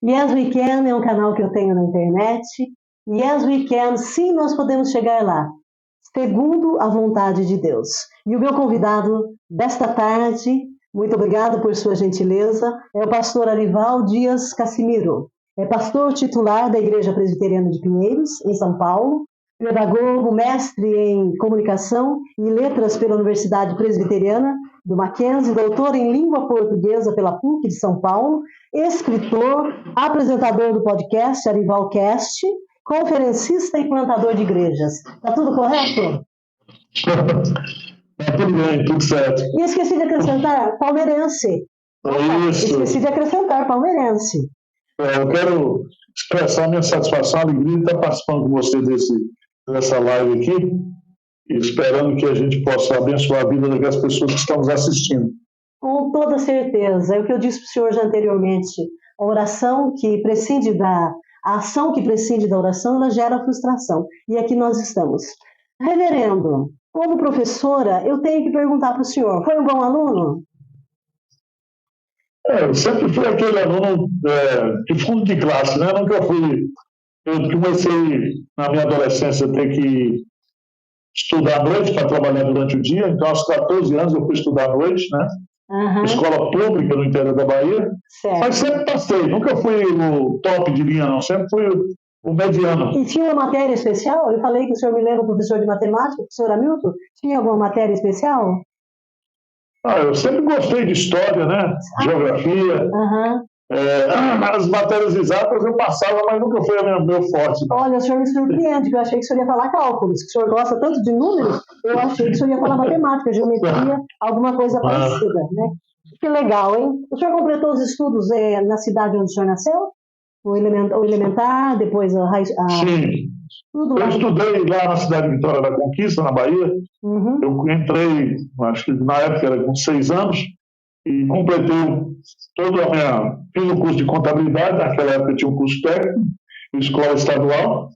Yes We Can é um canal que eu tenho na internet. Yes We Can, sim, nós podemos chegar lá, segundo a vontade de Deus. E o meu convidado desta tarde, muito obrigado por sua gentileza, é o pastor Arival Dias Cassimiro. É pastor titular da Igreja Presbiteriana de Pinheiros, em São Paulo, pedagogo, mestre em comunicação e letras pela Universidade Presbiteriana do Mackenzie, doutor em língua portuguesa pela PUC de São Paulo, escritor, apresentador do podcast Arivalcast, conferencista e plantador de igrejas. Está tudo correto? Tá tudo bem, tudo certo. E esqueci de acrescentar palmeirense. Isso. Esqueci de acrescentar palmeirense. Eu quero expressar minha satisfação, alegria de estar participando com você dessa live aqui, e esperando que a gente possa abençoar a vida das pessoas que estão nos assistindo. Com toda certeza. É o que eu disse para o senhor já anteriormente. A oração que prescinde a ação que prescinde da oração, ela gera frustração. E aqui nós estamos. Reverendo, como professora, eu tenho que perguntar para o senhor, foi um bom aluno? Eu sempre fui aquele aluno de fundo de classe, né? Nunca fui. Eu comecei, na minha adolescência, a ter que estudar à noite para trabalhar durante o dia, então aos 14 anos eu fui estudar à noite, né? Uhum. Escola pública no interior da Bahia, certo. Mas sempre passei, nunca fui o top de linha, não, sempre fui o mediano. E tinha uma matéria especial? Eu falei que o senhor me lembra professor de matemática, professor Hamilton, tinha alguma matéria especial? Eu sempre gostei de história, né? Geografia. Uhum. As matérias exatas eu passava, mas nunca foi meu forte. Olha, o senhor me surpreende, eu achei que o senhor ia falar cálculos, que o senhor gosta tanto de números, eu achei que o senhor ia falar matemática, geometria, alguma coisa parecida, né? Que legal, hein? O senhor completou os estudos na cidade onde o senhor nasceu? O elementar, depois Sim. Tudo eu estudei lá na cidade de Vitória da Conquista, na Bahia. Uhum. Eu entrei, acho que na época era com 6 anos, e completei toda a minha... Fiz o curso de contabilidade, naquela época tinha um curso técnico, escola estadual,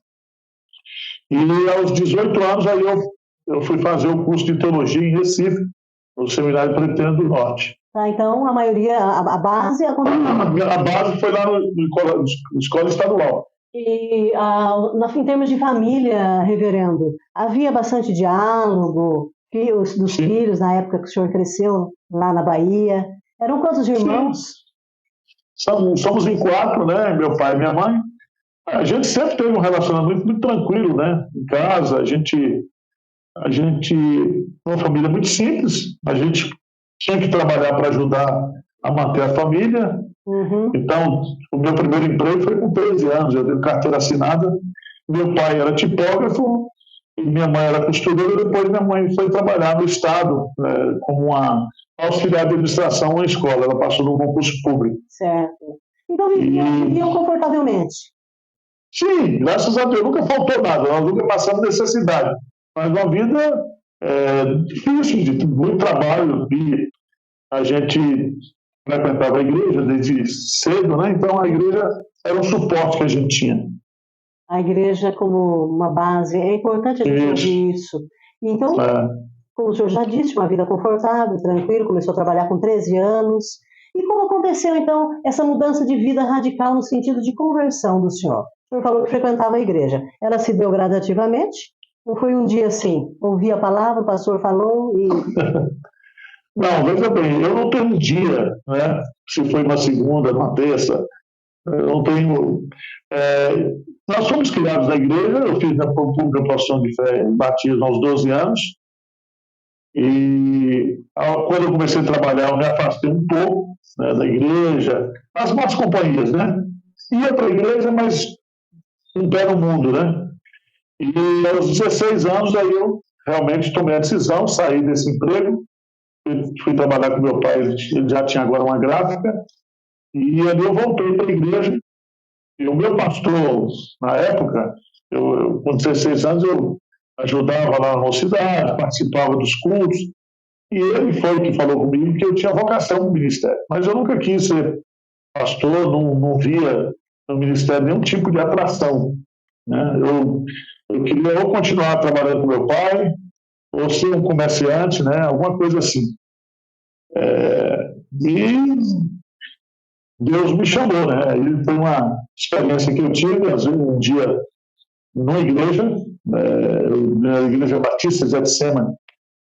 e aos 18 anos aí eu fui fazer o curso de teologia em Recife, no Seminário Presbiteriano do Norte. Tá, então a maioria, a base... A base foi lá na escola estadual. E em termos de família, reverendo, havia bastante diálogo dos filhos na época que o senhor cresceu lá na Bahia? Eram quantos irmãos? Somos em 4, né? Meu pai e minha mãe. A gente sempre teve um relacionamento muito tranquilo, né? Em casa, a gente uma família muito simples. A gente tinha que trabalhar para ajudar a manter a família. Uhum. Então, o meu primeiro emprego foi com 13 anos. Eu tenho carteira assinada. Meu pai era tipógrafo e minha mãe era costureira. Depois minha mãe foi trabalhar no Estado como uma auxiliar de administração na escola. Ela passou num concurso público. Certo. Então viviam confortavelmente? Sim, graças a Deus. Nunca faltou nada. Nós nunca passamos necessidade. Mas uma vida difícil, de muito trabalho. E a gente frequentava a igreja desde cedo, né? Então a igreja era um suporte que a gente tinha. A igreja como uma base, é importante a gente ouvir isso. Então, como o senhor já disse, uma vida confortável, tranquilo, começou a trabalhar com 13 anos. E como aconteceu, então, essa mudança de vida radical no sentido de conversão do senhor? O senhor falou que frequentava a igreja. Ela se deu gradativamente? Ou foi um dia assim, ouvi a palavra, o pastor falou e... Não, veja bem, eu não tenho um dia, né? Se foi uma segunda, uma terça, eu não tenho... nós fomos criados na igreja, eu fiz a pública profissão de fé em batismo aos 12 anos, e quando eu comecei a trabalhar, eu me afastei um pouco, né, da igreja, as más companhias, né? Ia para a igreja, mas um pé no mundo, né? E aos 16 anos, aí eu realmente tomei a decisão, saí desse emprego, fui trabalhar com meu pai, ele já tinha agora uma gráfica, e ali eu voltei para a igreja. E o meu pastor, na época, com 16 anos, eu ajudava lá na mocidade, participava dos cultos, e ele foi que falou comigo que eu tinha vocação no ministério. Mas eu nunca quis ser pastor, não via no ministério nenhum tipo de atração, né? Eu queria ou continuar trabalhando com meu pai, ou ser um comerciante, né? Alguma coisa assim. E Deus me chamou, né? E foi uma experiência que eu tive, às vezes, um dia numa igreja, na Igreja Batista de Getsemane.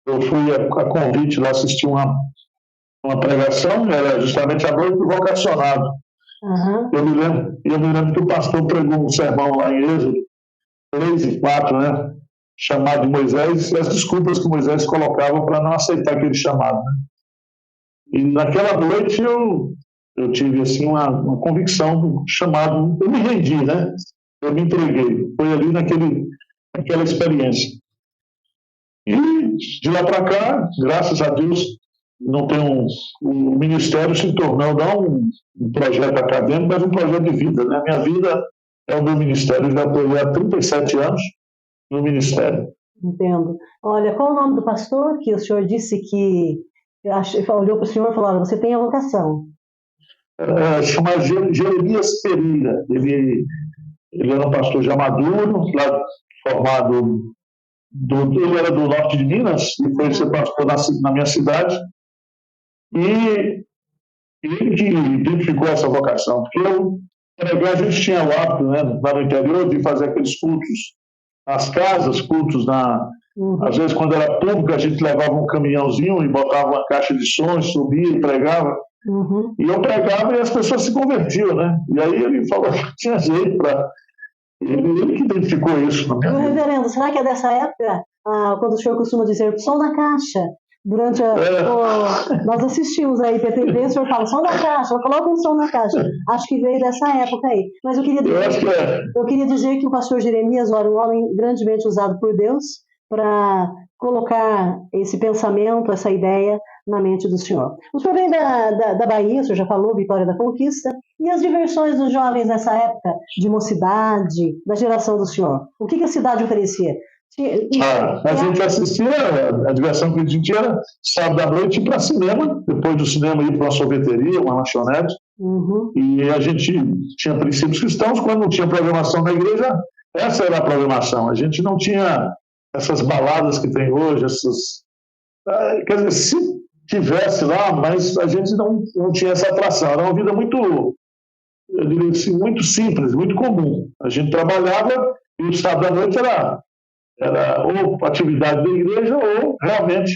Eu fui a convite lá assistir uma pregação, era justamente a noite do vocacionado. Uhum. Eu me lembro que o pastor pregou um sermão lá em Êxodo 3 e 4, né? Chamado de Moisés, e as desculpas que Moisés colocava para não aceitar aquele chamado. Né? E naquela noite eu tive assim, uma convicção do chamado, eu me rendi, né? Eu me entreguei. Foi ali naquela experiência. E de lá para cá, graças a Deus, não tem o ministério se tornou não um projeto acadêmico, mas um projeto de vida. Né? Minha vida é o meu ministério. Eu já estou há 37 anos no ministério. Entendo. Olha, qual o nome do pastor que o senhor disse que olhou para o senhor e falou: você tem a vocação? Chama Jeremias Pereira. Ele era um pastor já maduro, lá formado. Ele era do norte de Minas e foi ser pastor na minha cidade. E ele que identificou essa vocação, porque a gente tinha o hábito, né, lá no interior, de fazer aqueles cultos nas casas, cultos às vezes, quando era público, a gente levava um caminhãozinho e botava uma caixa de som, subia e pregava. Uhum. E eu pregava e as pessoas se convertiam, né? E aí ele falou que tinha jeito para... Ele que identificou isso. Meu reverendo, será que é dessa época, quando o senhor costuma dizer som na caixa? Durante nós assistimos a IPTV, o senhor fala som na caixa, coloca um som na caixa. Acho que veio dessa época aí. Mas eu queria dizer que o pastor Jeremias era um homem grandemente usado por Deus para colocar esse pensamento, essa ideia na mente do senhor. O senhor vem da Bahia, o senhor já falou, Vitória da Conquista, e as diversões dos jovens nessa época, de mocidade, da geração do senhor? O que a cidade oferecia? A gente assistia, a diversão que a gente tinha era sábado à noite ir para cinema, depois do cinema ir para uma sorveteria, uma lanchonete, e a gente tinha princípios cristãos. Quando não tinha programação na igreja, essa era a programação. A gente não tinha essas baladas que tem hoje, quer dizer, se tivesse lá, mas a gente não tinha essa atração. Era uma vida muito, eu diria assim, muito simples, muito comum. A gente trabalhava e o sábado à noite era ou atividade da igreja ou realmente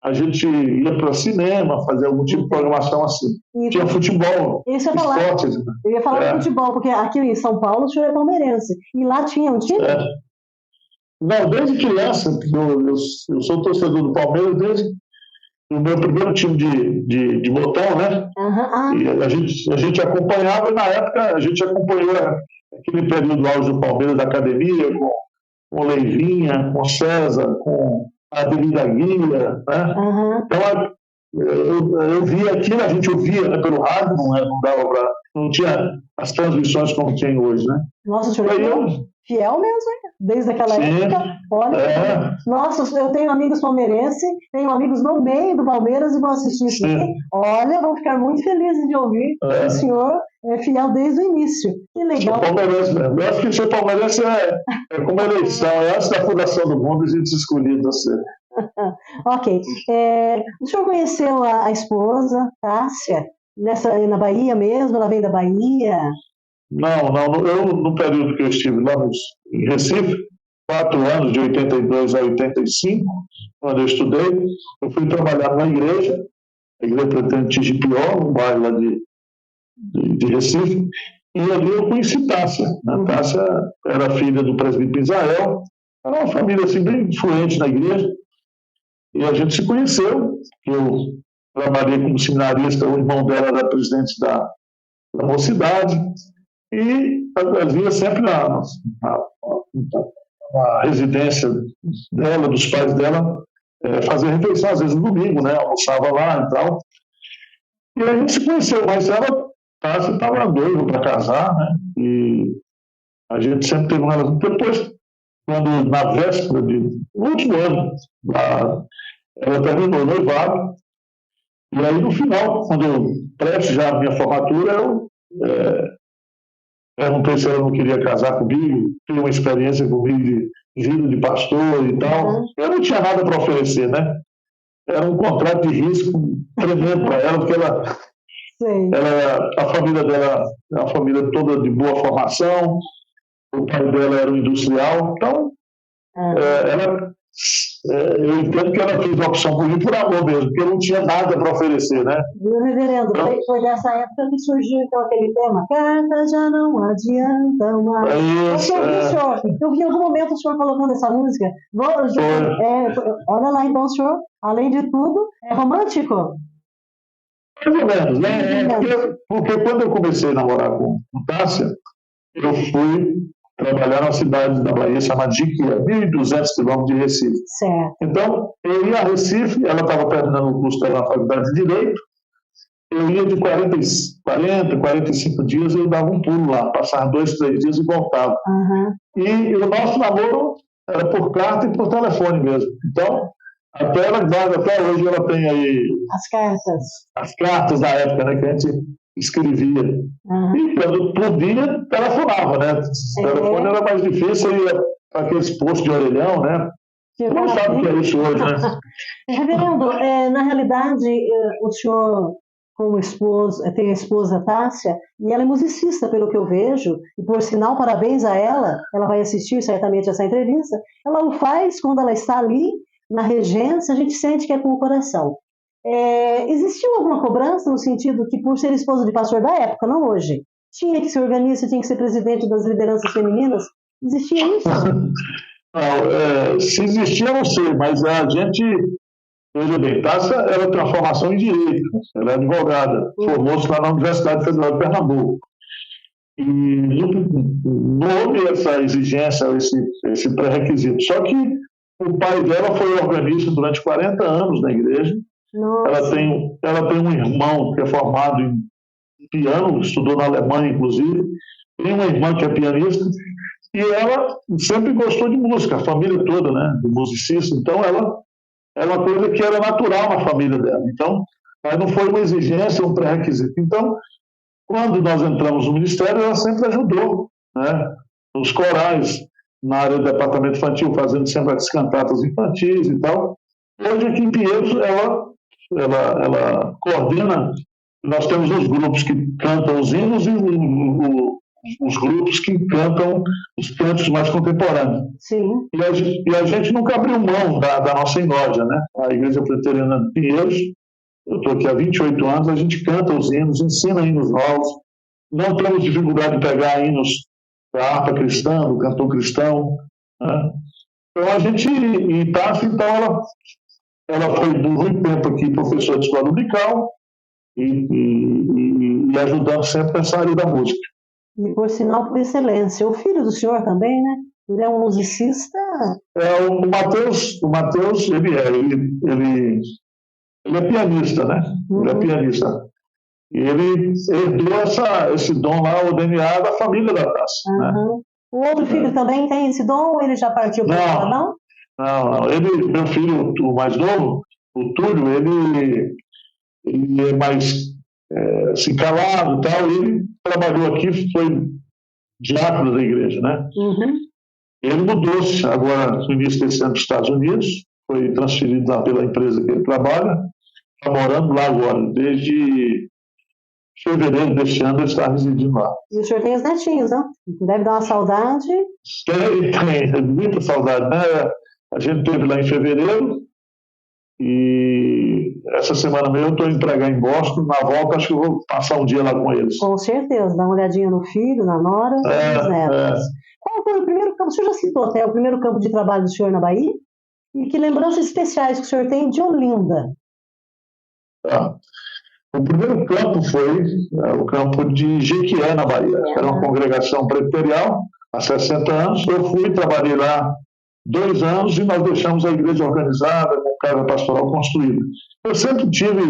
a gente ia para o cinema, fazer algum tipo de programação assim. Tinha futebol, esportes. Eu ia falar de futebol, porque aqui em São Paulo o senhor é palmeirense. E lá tinha um time? Não, desde criança, eu sou torcedor do Palmeiras desde o meu primeiro time de botão, né? E a gente acompanhava, e na época a gente acompanhou aquele período auge do Palmeiras, da academia, com Leivinha, com César, com a Avenida Guia, né? Então, eu via aquilo, a gente ouvia, né, pelo rádio, não tinha as transmissões como tem hoje, né? Nossa, o senhor é fiel mesmo, hein? Desde aquela época. Olha, nossa, eu tenho amigos palmeirenses, tenho amigos no meio do Palmeiras e vão assistir isso aqui. Olha, vão ficar muito felizes de ouvir que o senhor é fiel desde o início. Que legal. Sou palmeirense mesmo. Eu acho que ser palmeirense é como eleição, é antes da fundação do mundo a gente se escolher você. Ok. O senhor conheceu a esposa, Tássia, na Bahia mesmo? Ela vem da Bahia? Não. Eu, no período que eu estive lá em Recife, 4 anos, de 82 a 85, quando eu estudei, eu fui trabalhar numa igreja, a Igreja Presbiteriana de Tigipió, um bairro lá de Recife, e ali eu conheci Tássia. Tássia era filha do presbítero Israel, era uma família assim, bem influente na igreja, e a gente se conheceu. Eu trabalhei como seminarista, o irmão dela era presidente da mocidade, e eu via sempre na residência dela, dos pais dela, fazer refeição, às vezes no domingo, né? Almoçava lá e tal. E a gente se conheceu, mas ela estava noiva para casar, né? E a gente sempre teve uma relação. Depois, quando na véspera no último ano, ela terminou o noivado, e aí no final, quando eu prestes já a minha formatura, eu perguntei se ela não queria casar comigo, ter uma experiência comigo de vida de pastor e tal. Eu não tinha nada para oferecer, né? Era um contrato de risco tremendo para ela, porque ela Sim. A família dela é uma família toda de boa formação, o pai dela era um industrial, então eu entendo que ela fez a opção por mim por amor mesmo, porque eu não tinha nada para oferecer, né? Viu, reverendo? Foi dessa época que surgiu então aquele tema, cartas já não adiantam mais. Eu vi em algum momento o senhor colocando essa música. Olha lá, então, senhor, além de tudo, é romântico? Mais ou menos, né? Porque quando eu comecei a namorar com Tássia, eu fui trabalhar na cidade da Bahia chamada Jiquié, 1.200 quilômetros de Recife. Certo. Então, eu ia a Recife, ela estava terminando o curso dela na faculdade de Direito, eu ia de 40, 45 dias, eu dava um pulo lá, passava 2, 3 dias e voltava. Uhum. E o nosso namoro era por carta e por telefone mesmo. Então, até hoje ela tem aí as cartas da época, né, que a gente escrevia. Uhum. E quando podia, telefonava, né? O telefone era mais difícil, ia para aqueles postos de orelhão, né? Não sabe o que é isso hoje, né? Reverendo, na realidade, o senhor, como esposo, tem a esposa Tássia, e ela é musicista, pelo que eu vejo, e por sinal, parabéns a ela vai assistir certamente essa entrevista, ela o faz quando ela está ali, na regência, a gente sente que é com o coração. Existiu alguma cobrança no sentido que, por ser esposa de pastor da época, não hoje, tinha que ser organista, tinha que ser presidente das lideranças femininas? Existia isso? Não, se existia, eu não sei, mas a gente, veja bem, Tássia, ela tem uma formação em Direito, ela é advogada, formou-se lá na Universidade Federal de Pernambuco. E não houve essa exigência, esse pré-requisito. Só que o pai dela foi organista durante 40 anos na igreja. Ela tem um irmão que é formado em piano, estudou na Alemanha, inclusive. Tem uma irmã que é pianista. E ela sempre gostou de música, a família toda, né, de musicista. Então, ela é uma coisa que era natural na família dela. Então, mas não foi uma exigência, um pré-requisito. Então, quando nós entramos no ministério, ela sempre ajudou, né, nos corais, na área do departamento infantil, fazendo sempre as cantatas infantis e tal. Hoje, aqui em Pinheiros, ela coordena. Nós temos os grupos que cantam os hinos e os grupos que cantam os cantos mais contemporâneos. Sim. E a gente nunca abriu mão da nossa inódia, né? A Igreja Presbiteriana de Pinheiros, eu estou aqui há 28 anos, a gente canta os hinos, ensina hinos novos, não temos dificuldade de pegar hinos da harpa cristã, do cantor cristão, né? Então a gente, e Tássia, então ela foi por muito tempo aqui professora de escola dominical e ajudando sempre nessa área da música. E por sinal, por excelência. O filho do senhor também, né? Ele é um musicista. O Matheus, ele é pianista, né? Ele é pianista. E ele herdou esse dom lá, o DNA da família da Tássia. Né? O outro filho também tem esse dom ou ele já partiu para o não? Não. Meu filho, o mais novo, o Túlio, ele é mais assim, calado e tal. Ele trabalhou aqui, foi diácono da igreja, né? Ele mudou-se agora no início desse ano para os Estados Unidos, foi transferido lá pela empresa que ele trabalha, está morando lá agora, desde fevereiro deste ano ele está residindo lá. E o senhor tem os netinhos, não? Deve dar uma saudade? Tem, muita saudade, né? A gente esteve lá em fevereiro e essa semana mesmo eu estou indo pregar em Boston, na volta acho que eu vou passar um dia lá com eles. Com certeza, dar uma olhadinha no filho, na nora e nos netos. Qual foi o primeiro campo? O senhor já citou até o primeiro campo de trabalho do senhor na Bahia? E que lembranças especiais que o senhor tem de Olinda? O primeiro campo foi o campo de Jequié, na Bahia. Era uma congregação presbiterial, há 60 anos. Eu fui, trabalhei lá 2 anos e nós deixamos a igreja organizada, com casa pastoral construída. Eu sempre tive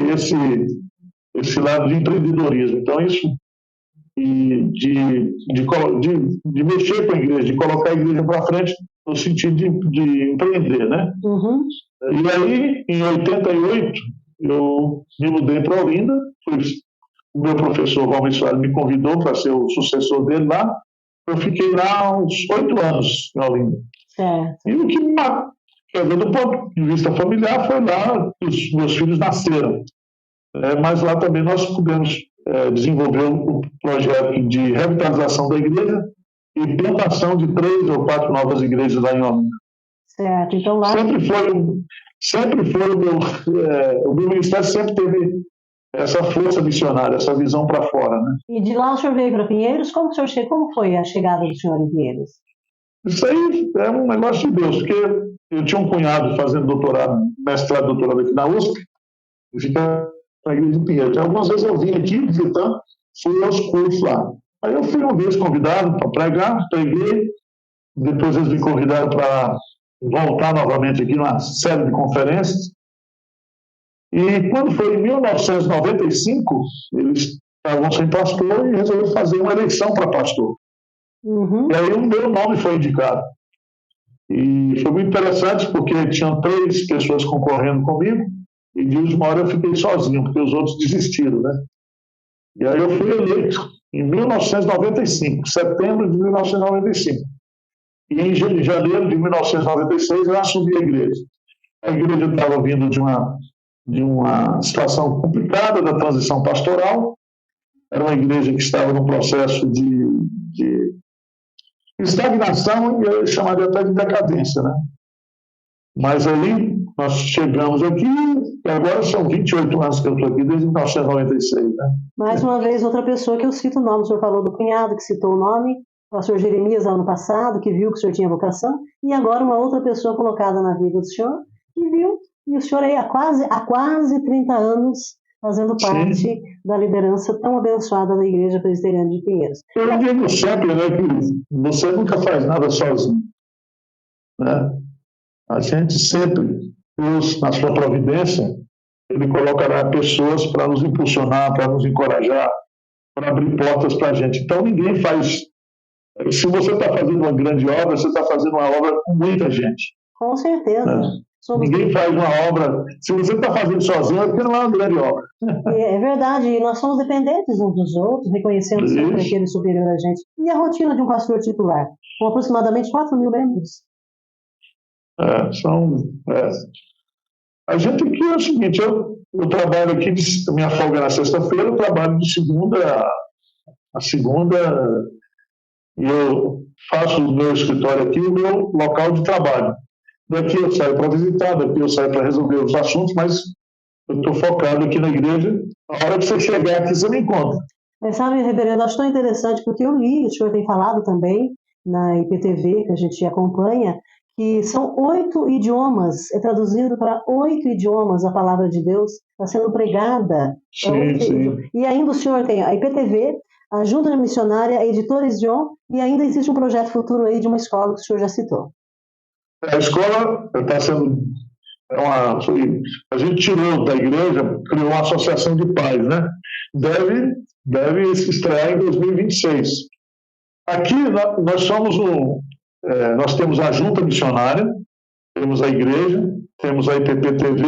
esse lado de empreendedorismo. Então, isso de mexer com a igreja, de colocar a igreja para frente no sentido de empreender, né? E aí, em 88, eu me mudei para Olinda. O meu professor Valmir Soares me convidou para ser o sucessor dele lá. Eu fiquei lá uns 8 anos em Olinda. E o que do ponto de vista familiar foi lá que os meus filhos nasceram. Mas lá também nós pudemos desenvolveu o projeto de revitalização da igreja e plantação de 3 ou 4 novas igrejas lá em Olinda. Certo, então lá... Sempre foi o meu ministério sempre teve essa força missionária, essa visão para fora, né? E de lá o senhor veio para Pinheiros? Como foi a chegada do senhor em Pinheiros? Isso aí é um negócio de Deus, porque eu tinha um cunhado fazendo mestrado, doutorado aqui na USP, e fica na igreja de Pinheiros. Algumas vezes eu vim aqui visitando, fui aos cursos lá. Aí eu fui uma vez convidado para pregar, preguei, depois eles me convidaram para voltar novamente aqui numa série de conferências. E quando foi em 1995, eles estavam sem pastor e resolveram fazer uma eleição para pastor. Uhum. E aí o meu nome foi indicado. E foi muito interessante porque tinham 3 pessoas concorrendo comigo e de última hora eu fiquei sozinho, porque os outros desistiram, né? E aí eu fui eleito em 1995, setembro de 1995. E em janeiro de 1996 eu assumi a igreja. A igreja estava vindo de uma situação complicada da transição pastoral. Era uma igreja que estava num processo de estagnação e eu chamaria até de decadência, né? Mas ali nós chegamos aqui e agora são 28 anos que eu estou aqui, desde 1996, né? Mais uma vez, outra pessoa que eu cito o nome, o senhor falou do cunhado, que citou o nome, o pastor Jeremias, ano passado, que viu que o senhor tinha vocação, e agora uma outra pessoa colocada na vida do senhor, que viu, e o senhor aí há quase 30 anos fazendo parte Sim. da liderança tão abençoada da Igreja Presbiteriana de Pinheiros. Eu digo sempre, né, que você nunca faz nada sozinho, né? A gente sempre, Deus, na sua providência, Ele colocará pessoas para nos impulsionar, para nos encorajar, para abrir portas para a gente. Então, ninguém faz... Se você está fazendo uma grande obra, você está fazendo uma obra com muita gente. Com certeza. Né? Ninguém faz uma obra... Se você está fazendo sozinho, é porque não é uma grande obra. É verdade, e nós somos dependentes uns dos outros, reconhecendo sempre aquele superior a gente. E a rotina de um pastor titular? Com aproximadamente 4.000 membros. A gente aqui é o seguinte, eu trabalho aqui, minha folga na sexta-feira, eu trabalho de segunda a segunda, e eu faço o meu escritório aqui, o meu local de trabalho. Daqui eu saio para visitar, daqui eu saio para resolver os assuntos, mas eu estou focado aqui na igreja. A hora que você chegar aqui, você me encontra. Mas sabe, reverendo, acho tão interessante, porque eu li, o senhor tem falado também, na IPTV, que a gente acompanha, que são 8 idiomas, é traduzido para 8 idiomas a palavra de Deus, está sendo pregada. Sim. E ainda o senhor tem a IPTV, a Junta Missionária, a Editores John, e ainda existe um projeto futuro aí de uma escola que o senhor já citou. A escola está sendo... a gente tirou da igreja, criou uma associação de pais, né? Deve se estrear em 2026. Aqui nós somos nós temos a Junta Missionária, temos a igreja, temos a IPPTV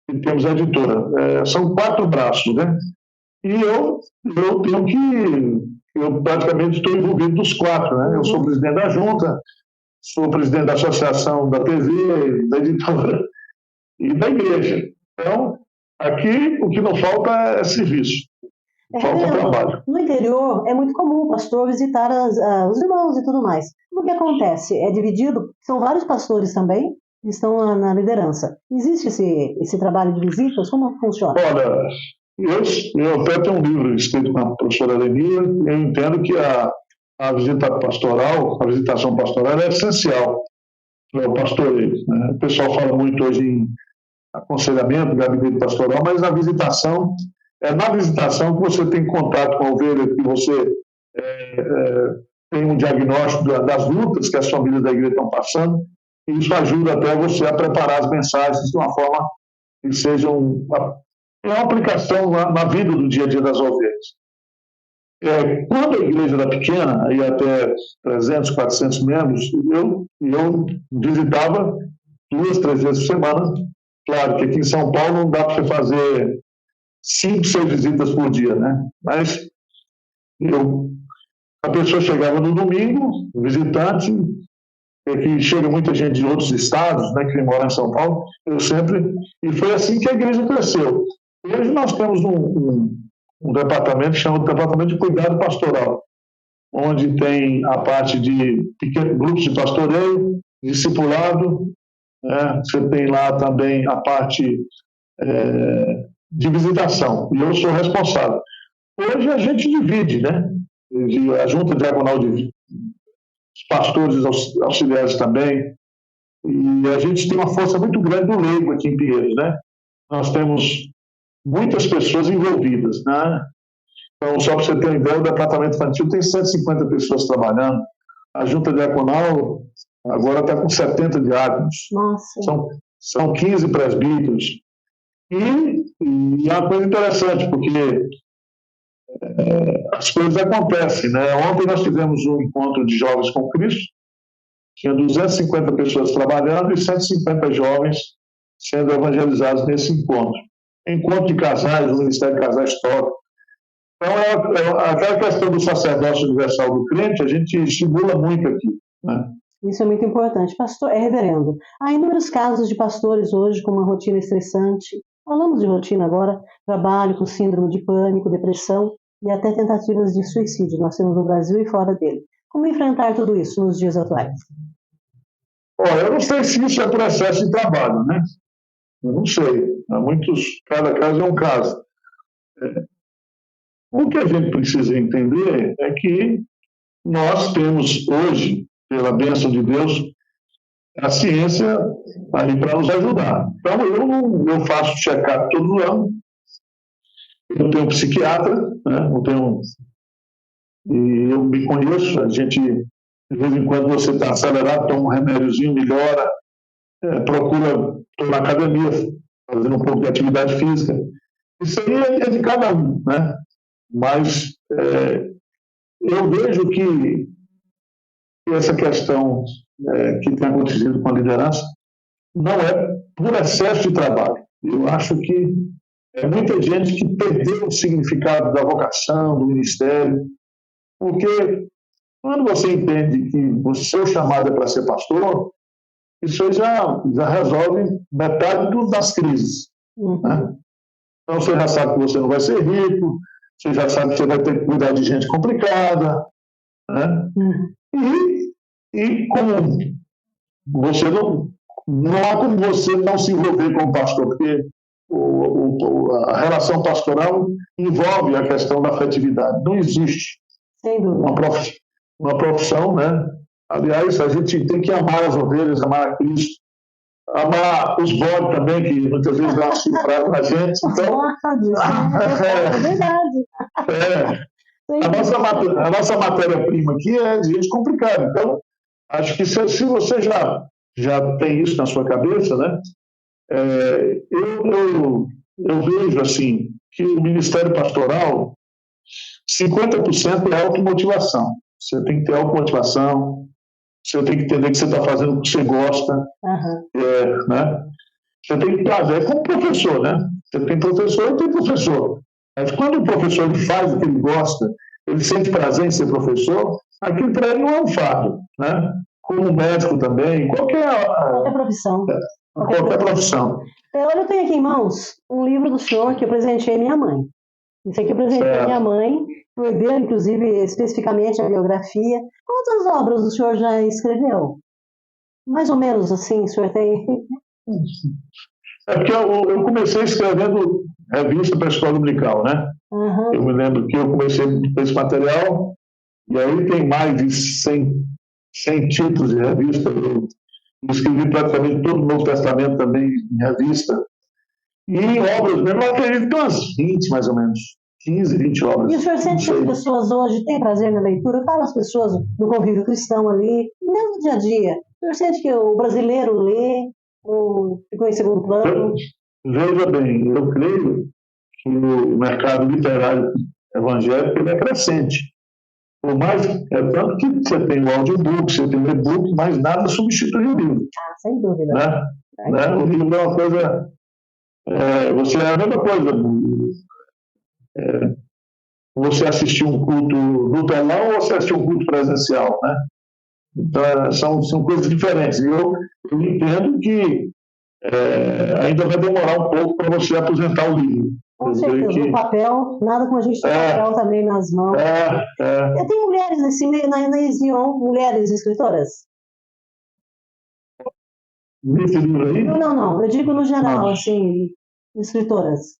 e temos a editora. São 4 braços, né? E eu praticamente estou envolvido dos 4, né? Eu sou presidente da Junta, sou presidente da Associação da TV, da editora e da igreja. Então, aqui o que não falta é serviço. Falta trabalho. No interior é muito comum o pastor visitar os irmãos e tudo mais. O que acontece? É dividido, são vários pastores também que estão na liderança. Existe esse trabalho de visitas? Como funciona? Olha, eu até tenho um livro escrito com a professora Lenia, eu entendo que a visitação pastoral é essencial para o pastoreio, né? O pessoal fala muito hoje em aconselhamento, gabinete pastoral, mas a visitação... É na visitação que você tem contato com a ovelha, que você tem um diagnóstico das lutas que as famílias da igreja estão passando, e isso ajuda até você a preparar as mensagens de uma forma que seja uma aplicação na vida do dia a dia das ovelhas. Quando a igreja era pequena, aí até 300, 400 membros, eu visitava 2, 3 vezes por semana. Claro que aqui em São Paulo não dá para você fazer 5, 6 visitas por dia, né? Mas a pessoa chegava no domingo, visitante, que chega muita gente de outros estados, né, que mora em São Paulo, e foi assim que a igreja cresceu. Hoje nós temos um departamento que chama de Departamento de Cuidado Pastoral, onde tem a parte de pequenos grupos de pastoreio, discipulado, né? Você tem lá também a parte de visitação, e eu sou responsável. Hoje a gente divide, né? A Junta Diaconal divide, os pastores auxiliares também, e a gente tem uma força muito grande do leigo aqui em Pinheiros, né? Nós temos muitas pessoas envolvidas, né? Então, só para você ter uma ideia, o departamento infantil tem 150 pessoas trabalhando, a Junta Diaconal agora está com 70 diáconos, são 15 presbíteros, e é uma coisa interessante, porque as coisas acontecem, né? Ontem nós tivemos um encontro de jovens com Cristo, tinha 250 pessoas trabalhando e 150 jovens sendo evangelizados nesse encontro. Encontro de casais, o Ministério de Casais toca. Então, aquela questão do sacerdócio universal do crente, a gente estimula muito aqui, né? Isso é muito importante. Pastor, reverendo, há inúmeros casos de pastores hoje com uma rotina estressante. Falamos de rotina agora, trabalho com síndrome de pânico, depressão e até tentativas de suicídio. Nós temos no Brasil e fora dele. Como enfrentar tudo isso nos dias atuais? Eu não sei se isso é por excesso de trabalho, né? Eu não sei. Cada caso é um caso. O que a gente precisa entender é que nós temos hoje, pela bênção de Deus, a ciência aí para nos ajudar. Então, eu faço check-up todo ano, eu tenho um psiquiatra, né? E eu me conheço, a gente, de vez em quando você está acelerado, toma um remédiozinho, melhora, procura, estou na academia, fazendo um pouco de atividade física. Isso aí é de cada um, né? Mas eu vejo que essa questão que tem acontecido com a liderança não é por excesso de trabalho. Eu acho que é muita gente que perdeu o significado da vocação, do ministério, porque quando você entende que o seu chamado é para ser pastor, isso aí já resolve metade das crises. Né? Então você já sabe que você não vai ser rico, você já sabe que você vai ter que cuidar de gente complicada, né? E como você não há como você não se envolver com o pastor, porque a relação pastoral envolve a questão da afetividade. Não existe uma profissão, né? Aliás, a gente tem que amar as ovelhas, amar a Cristo, amar os bodes também, que muitas vezes dão uma chifrada na gente. Então, é verdade. A nossa matéria-prima aqui é de gente complicada. Então, acho que se você já tem isso na sua cabeça, né? Eu vejo assim que o ministério pastoral, 50% é automotivação. Você tem que ter automotivação, você tem que entender que você está fazendo o que você gosta, né? Você tem que trazer como professor, né? Você tem professor e tem professor. Mas quando o professor ele faz o que ele gosta, ele sente prazer em ser professor, aquilo para ele não é um fardo, né? Como médico também, qualquer profissão. Qualquer profissão. Olha, eu tenho aqui em mãos um livro do senhor que eu presenteei minha mãe. Isso aqui eu presenteei minha mãe, fui ver, inclusive, especificamente a biografia. Quantas obras o senhor já escreveu? Mais ou menos assim, o senhor tem? É porque eu comecei escrevendo revista para a escola dominical, né? Eu me lembro que eu comecei com esse material, e aí tem mais de 100 títulos de revista. Eu escrevi praticamente todo o Novo Testamento também em revista. E obras mesmo, eu acredito que umas 20, mais ou menos. 15, 20 obras. E o senhor sente que as pessoas hoje têm prazer na leitura? Fala as pessoas no convívio cristão ali, mesmo no dia a dia. O senhor sente que o brasileiro lê ou ficou em segundo plano? Veja bem, eu creio que o mercado literário evangélico ele é crescente. Por mais, tanto que você tem o audiobook, você tem o e-book, mas nada substitui o livro. Sem dúvida. Né? O livro é uma coisa... você é a mesma coisa. Você assistir um culto no telão ou você assistir um culto presencial, né? Então, são coisas diferentes. E eu entendo que ainda vai demorar um pouco para você apresentar o livro. Com certeza, no papel, nada como a gente ter papel também nas mãos. Tem mulheres assim, na Ision, mulheres escritoras? Nesse livro aí? Não, eu digo no geral, assim, escritoras.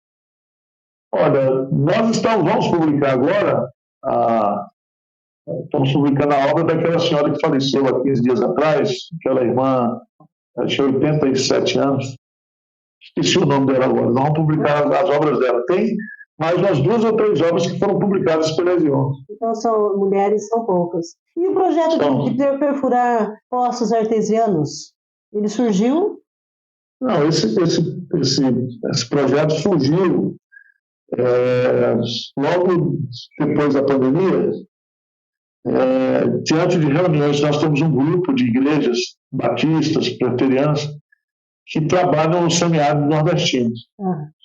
Olha, nós vamos publicar agora, estamos publicando a obra daquela senhora que faleceu há 15 dias atrás, aquela irmã, tinha 87 anos, esqueci o nome dela agora, nós vamos publicar as obras dela. Tem mais umas 2 ou 3 obras que foram publicadas pela Ision. Então, mulheres são poucas. E o projeto de perfurar poços artesianos, ele surgiu? Não, esse projeto surgiu logo depois da pandemia, diante de reuniões. Nós temos um grupo de igrejas batistas, presbiterianas, que trabalham no semiárido nordestino.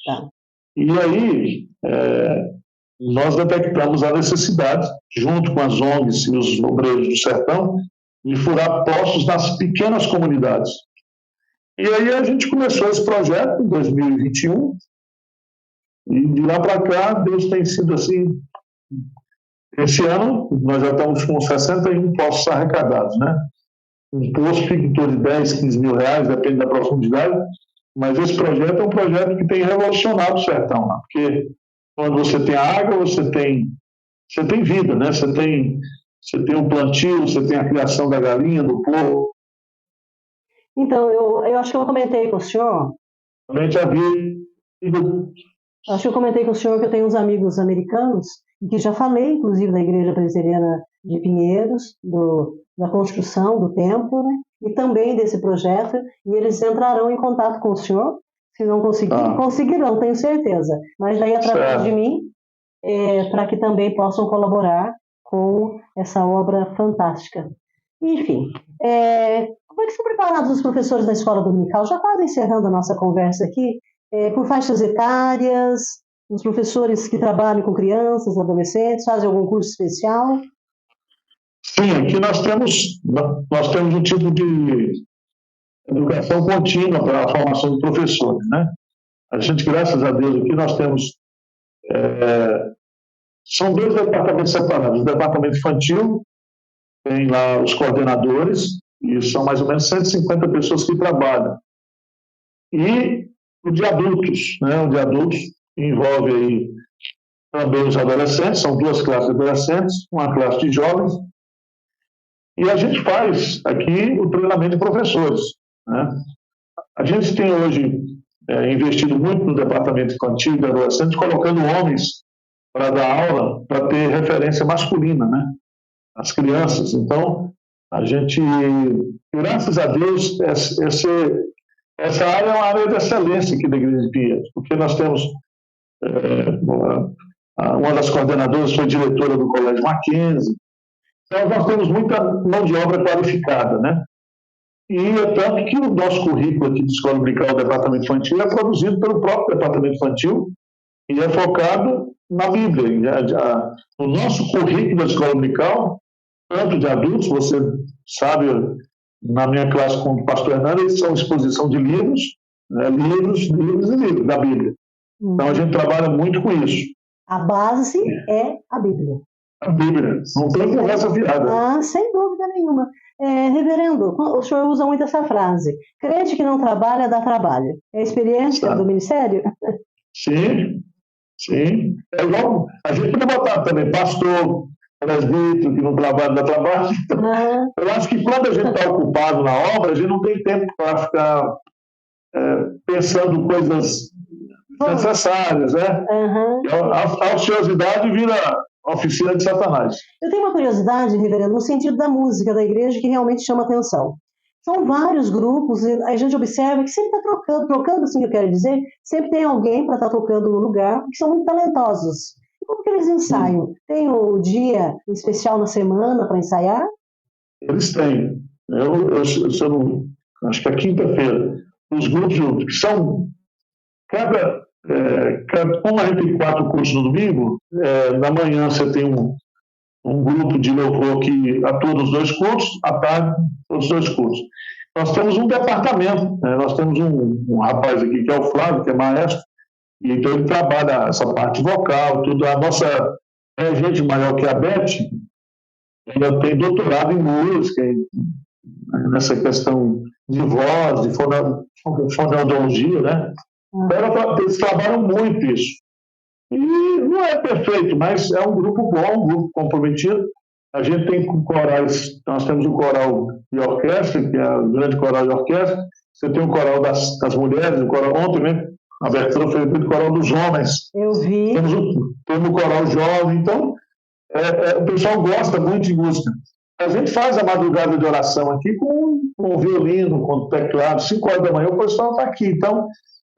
Tá. E aí, nós detectamos a necessidade, junto com as ONGs e os obreiros do sertão, de furar poços nas pequenas comunidades. E aí a gente começou esse projeto em 2021, e de lá para cá, Deus tem sido assim. Esse ano, nós já estamos com 61 poços arrecadados, né? Um poço fica em torno de 10, 15 mil reais, depende da profundidade, mas esse projeto é um projeto que tem revolucionado o sertão, né? Porque quando você tem água, você tem vida, né? Você tem o plantio, você tem a criação da galinha, do porco. Então, eu acho que eu comentei com o senhor. Acho que eu comentei com o senhor que eu tenho uns amigos americanos, que já falei, inclusive, da Igreja Presbiteriana de Pinheiros, da construção do templo, né? E também desse projeto, e eles entrarão em contato com o senhor, se não conseguirem, conseguirão, tenho certeza, mas daí através de mim, para que também possam colaborar com essa obra fantástica. Enfim, como é que são preparados os professores da escola dominical? Já quase encerrando a nossa conversa aqui, por faixas etárias, os professores que trabalham com crianças, adolescentes, fazem algum curso especial? Sim, aqui nós temos um tipo de educação contínua para a formação de professores, né? A gente, graças a Deus, aqui nós temos são 2 departamentos separados. O departamento infantil tem lá os coordenadores, e são mais ou menos 150 pessoas que trabalham. E o de adultos, né? O de adultos envolve aí também os adolescentes, são 2 classes de adolescentes, uma classe de jovens, e a gente faz aqui o treinamento de professores, né? A gente tem hoje investido muito no departamento infantil e de adolescentes, colocando homens para dar aula, para ter referência masculina, né? As crianças. Então, a gente, graças a Deus, essa área é uma área de excelência aqui da Igreja de Pinheiros, porque nós temos uma das coordenadoras foi diretora do Colégio Mackenzie. Então, nós temos muita mão de obra qualificada, né? E é tanto que o nosso currículo aqui de Escola Dominical, do Departamento Infantil, é produzido pelo próprio Departamento Infantil e é focado na Bíblia. O nosso currículo da Escola Dominical, tanto de adultos, você sabe, na minha classe com o pastor Hernando, eles são exposição de livros, né? livros da Bíblia. Então, a gente trabalha muito com isso. A base é a Bíblia. A Bíblia, não tem conversa fiada. Sem dúvida nenhuma. Reverendo, o senhor usa muito essa frase: crente que não trabalha, dá trabalho. É a experiência do ministério? Sim. É igual, a gente pode botar também pastor, presbítero que não trabalha, dá trabalho. Eu acho que quando a gente está ocupado na obra, a gente não tem tempo para ficar pensando coisas necessárias, né? A ociosidade vira a oficina de Satanás. Eu tenho uma curiosidade, reverendo, no sentido da música da igreja que realmente chama atenção. São vários grupos, e a gente observa que sempre está trocando assim, eu quero dizer, sempre tem alguém para estar tocando no lugar, porque são muito talentosos. E como que eles ensaiam? Tem o dia especial na semana para ensaiar? Eles têm. Acho que é quinta-feira. Os grupos que são... Como a gente tem 4 cursos no domingo, na manhã você tem um grupo de louvor que atua nos 2 cursos, à tarde, os 2 cursos. Nós temos um departamento, né? Nós temos um rapaz aqui que é o Flávio, que é maestro, E então ele trabalha essa parte vocal, tudo. A nossa gente maior que a Beth, ela tem doutorado em música, nessa questão de voz, de fonoaudiologia, né? Eles trabalham muito isso. E não é perfeito, mas é um grupo bom, um grupo comprometido. A gente tem corais, nós temos o coral de orquestra, que é o grande coral de orquestra. Você tem o coral das mulheres, o coral ontem, né? A abertura foi do coral dos homens. Eu vi. Temos o coral jovem. Então, o pessoal gosta muito de música. A gente faz a madrugada de oração aqui com violino, com teclado. 5 horas da manhã o pessoal está aqui. Então,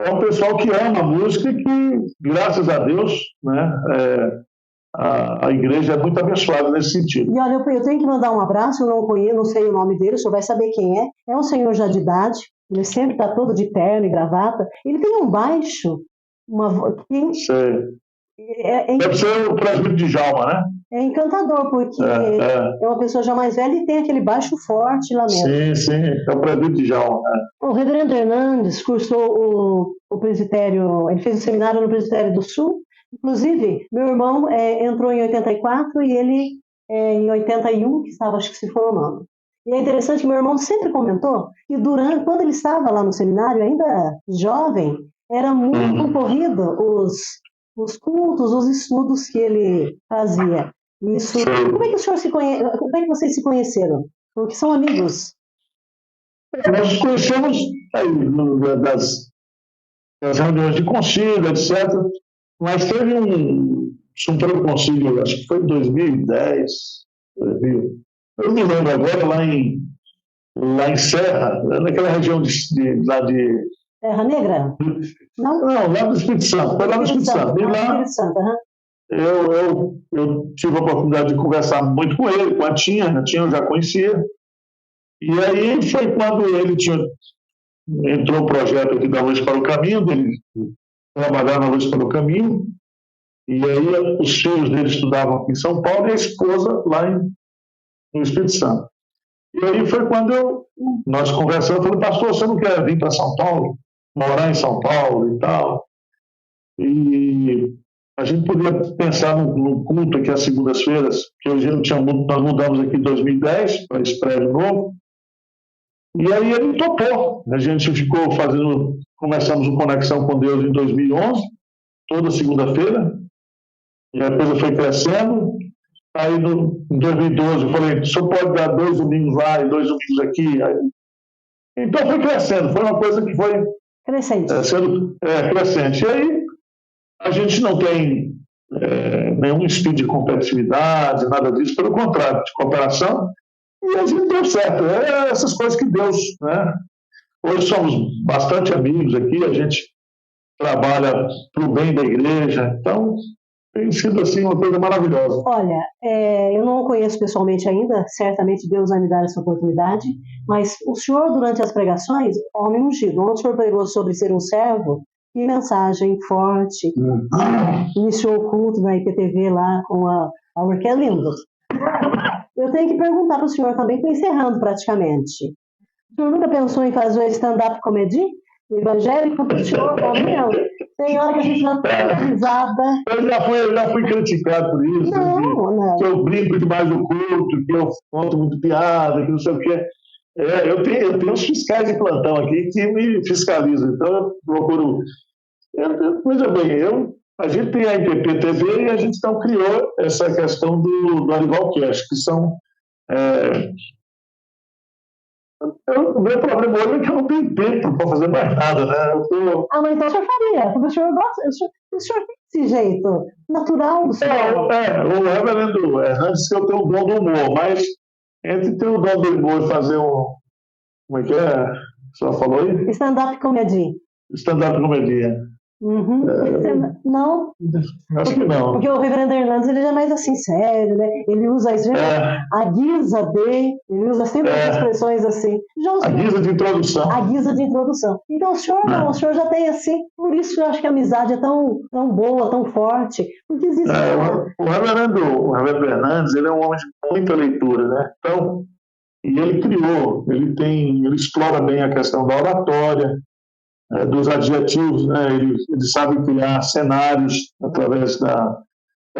é um pessoal que ama a música e que, graças a Deus, né, a igreja é muito abençoada nesse sentido. E olha, eu tenho que mandar um abraço, eu não conheço, não sei o nome dele, o senhor vai saber quem é. É um senhor já de idade, ele sempre está todo de terno e gravata. Ele tem um baixo, Sei. Deve ser o presbítero de Djalma, né? É encantador, porque é uma pessoa já mais velha e tem aquele baixo forte lá mesmo. Sim, é o presbítero de Djalma. O reverendo Hernandes cursou o presbitério, ele fez o seminário no Presbitério do Sul. Inclusive, meu irmão entrou em 84 e ele em 81, que estava, acho que, se formando. E é interessante que meu irmão sempre comentou que quando ele estava lá no seminário, ainda jovem, era muito concorrido os cultos, os estudos que ele fazia. Isso. Como é que o senhor como é que vocês se conheceram? Porque são amigos. Nós nos conhecemos das reuniões de concílio, etc. Mas teve um Supremo Concílio, acho que foi em 2010, 2000. Eu me lembro agora, lá em Serra, naquela região lá de... Terra Negra? Não, lá do Espírito Santo. Foi lá no Espírito Santo. E lá eu tive a oportunidade de conversar muito com ele, com a Tinha eu já conhecia. E aí foi quando ele entrou o projeto aqui da Luz para o Caminho, ele trabalhava na Luz para o Caminho, e aí os filhos dele estudavam aqui em São Paulo e a esposa lá no Espírito Santo. E aí foi quando nós conversamos, eu falei, pastor, você não quer vir para São Paulo? Morar em São Paulo e tal? E a gente poderia pensar no culto aqui às segundas-feiras, que hoje não tinha muito, nós mudamos aqui em 2010 para esse prédio novo. E aí ele topou. A gente ficou começamos o Conexão com Deus em 2011, toda segunda-feira, e a coisa foi crescendo. Aí em 2012 eu falei, o senhor pode dar 2 domingos lá e 2 domingos aqui? Aí, então foi crescendo, foi uma coisa que foi crescente. Sendo crescente. E aí a gente não tem nenhum espírito de competitividade, nada disso, pelo contrário, de cooperação. E a gente deu certo. Essas coisas que Deus, né? Hoje somos bastante amigos aqui, a gente trabalha para o bem da igreja. Então, tem sido assim uma coisa maravilhosa. Olha, eu não o conheço pessoalmente ainda, certamente Deus vai me dar essa oportunidade, mas o senhor, durante as pregações, homem ungido, onde o senhor pregou sobre ser um servo, que mensagem forte, iniciou o culto na IPTV lá com a orquestra, lindo. Eu tenho que perguntar para o senhor também, estou encerrando praticamente. O senhor nunca pensou em fazer stand-up comedy? Evangélico, o senhor, não. Tem hora que a gente não tem risada. Eu já fui criticado por isso. Não. Que eu brinco demais no culto, que eu conto muito piada, que não sei o quê. Eu tenho os fiscais de plantão aqui que me fiscalizam. Então eu procuro. Veja bem, a gente tem a IPP TV e a gente então criou essa questão do Animal Cash, que são. O meu problema hoje é que eu não tenho tempo para fazer mais nada, né? Mas então o senhor faria, porque o senhor gosta, o senhor tem esse jeito natural do senhor. O reverendo Hernandes que eu tenho o dom do humor, mas entre ter o dom do humor e fazer como é que é? O senhor falou aí? Stand-up comedy. Stand-up comedy. Uhum. Não? Acho que não. Porque o reverendo Hernandes ele já é mais assim, sério, né? Ele usa a guisa de, ele usa sempre as expressões assim. A guisa de introdução. A guisa de introdução. Então o senhor não, o senhor já tem assim, por isso eu acho que a amizade é tão boa, tão forte. Porque existe. O reverendo Hernandes, ele é um homem de muita leitura, né? Então, e ele explora bem a questão da oratória. dos adjetivos, né? Ele sabe criar cenários através da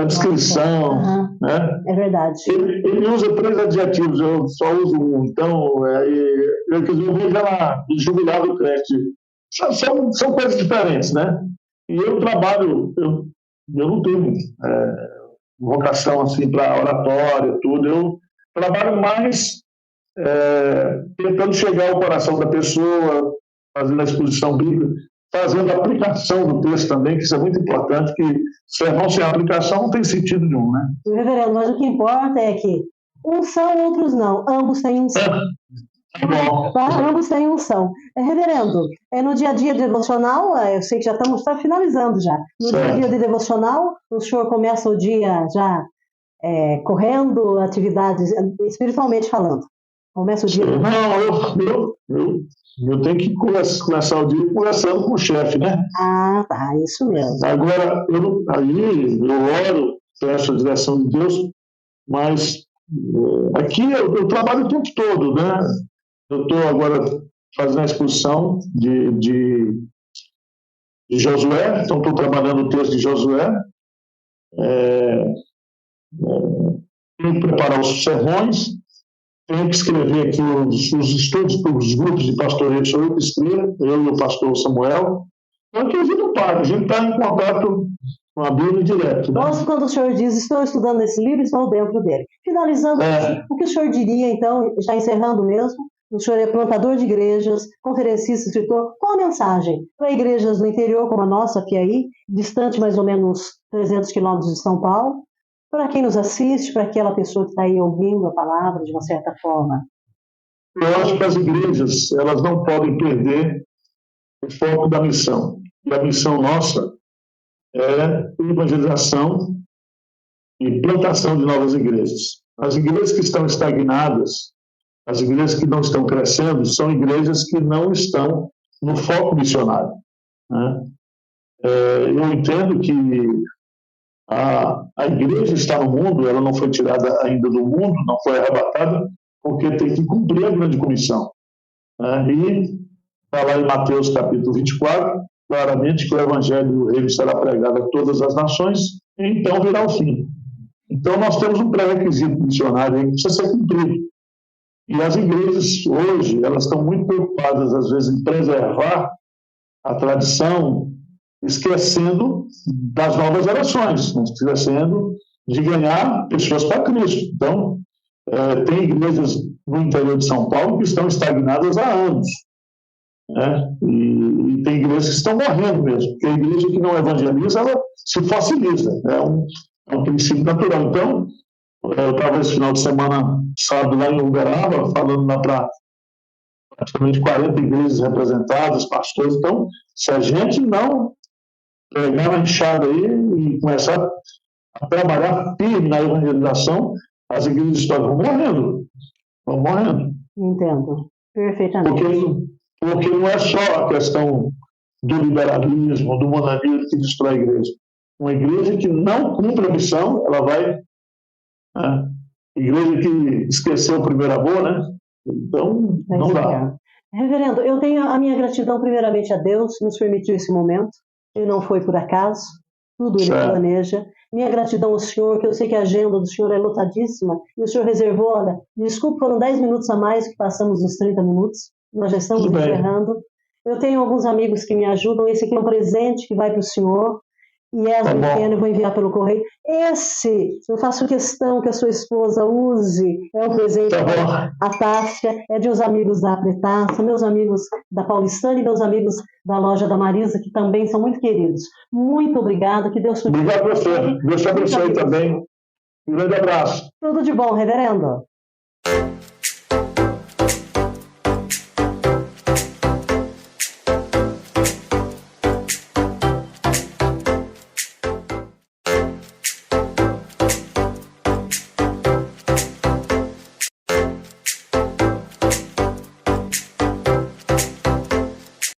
descrição, né? É verdade. Ele usa 3 adjetivos, eu só uso um. Então, eu vejo ela jubilado crente. São coisas diferentes, né? E eu trabalho, eu não tenho vocação assim para oratória, tudo. Eu trabalho mais tentando chegar ao coração da pessoa, fazendo a exposição bíblica, fazendo a aplicação do texto também, que isso é muito importante, que sermão sem aplicação não tem sentido nenhum, né? Reverendo, mas o que importa é que uns são, outros não. Ambos têm unção. Tá? Ambos têm unção. Reverendo, no dia a dia de devocional, eu sei que já estamos finalizando já. No dia a dia de devocional, o senhor começa o dia já correndo, atividades, espiritualmente falando. Começa o dia. Não, eu tenho que começar o dia conversando com o chefe, né? Ah, tá, isso mesmo. Agora, eu oro, peço a direção de Deus, mas aqui eu trabalho o tempo todo, né? Eu estou agora fazendo a exposição de Josué, então estou trabalhando o texto de Josué, tenho que preparar os sermões, tenho que escrever aqui os estudos para os grupos de pastoreio, sou eu que escrevo, eu e o pastor Samuel. Então, aqui a gente não para, a gente está em contato com a Bíblia direto. Né? Gosto quando o senhor diz, estou estudando esse livro e estou dentro dele. Finalizando, o que o senhor diria, então, já encerrando mesmo, o senhor é plantador de igrejas, conferencista, escritor, qual a mensagem para igrejas do interior, como a nossa, Piaí, distante mais ou menos 300 quilômetros de São Paulo, para quem nos assiste, para aquela pessoa que está aí ouvindo a palavra de uma certa forma? Eu acho que as igrejas, elas não podem perder o foco da missão. E a missão nossa é evangelização e plantação de novas igrejas. As igrejas que estão estagnadas, as igrejas que não estão crescendo, são igrejas que não estão no foco missionário. Né? Eu entendo que a igreja está no mundo, ela não foi tirada ainda do mundo, não foi arrebatada, porque tem que cumprir a grande comissão. Né? E está lá em Mateus capítulo 24, claramente que o evangelho do reino será pregado a todas as nações, e então virá o fim. Então nós temos um pré-requisito missionário aí que precisa ser cumprido. E as igrejas hoje, elas estão muito preocupadas, às vezes, em preservar a tradição, esquecendo das novas gerações, né? Esquecendo de ganhar pessoas para Cristo. Então, tem igrejas no interior de São Paulo que estão estagnadas há anos. Né? E tem igrejas que estão morrendo mesmo, porque a igreja que não evangeliza, ela se fossiliza. É um princípio natural. Então, eu estava esse final de semana, sábado, lá em Uberaba, falando lá para praticamente 40 igrejas representadas, pastores. Então, se a gente não pegar na enxada aí e começar a trabalhar firme na evangelização, as igrejas históricas vão morrendo. Entendo, perfeitamente. Porque não é só a questão do liberalismo, do monanismo que destrói a igreja. Uma igreja que não cumpre a missão, ela vai... igreja que esqueceu o primeiro amor, né? Então, não dá. Reverendo, eu tenho a minha gratidão primeiramente a Deus, que nos permitiu esse momento. Ele não foi por acaso, tudo ele planeja. Minha gratidão ao senhor, que eu sei que a agenda do senhor é lotadíssima, e o senhor reservou, olha, desculpe, foram 10 minutos a mais que passamos os 30 minutos, nós já estamos encerrando. Eu tenho alguns amigos que me ajudam, esse aqui é um presente que vai para o senhor, e eu vou enviar pelo correio. Esse, eu faço questão que a sua esposa use, é um presente a Tássia, é de uns amigos da Pretaça, meus amigos da Paulistana e meus amigos da loja da Marisa, que também são muito queridos. Muito obrigada, que Deus te abençoe. Obrigado a você, Deus te abençoe também. Um grande abraço. Tudo de bom, reverendo.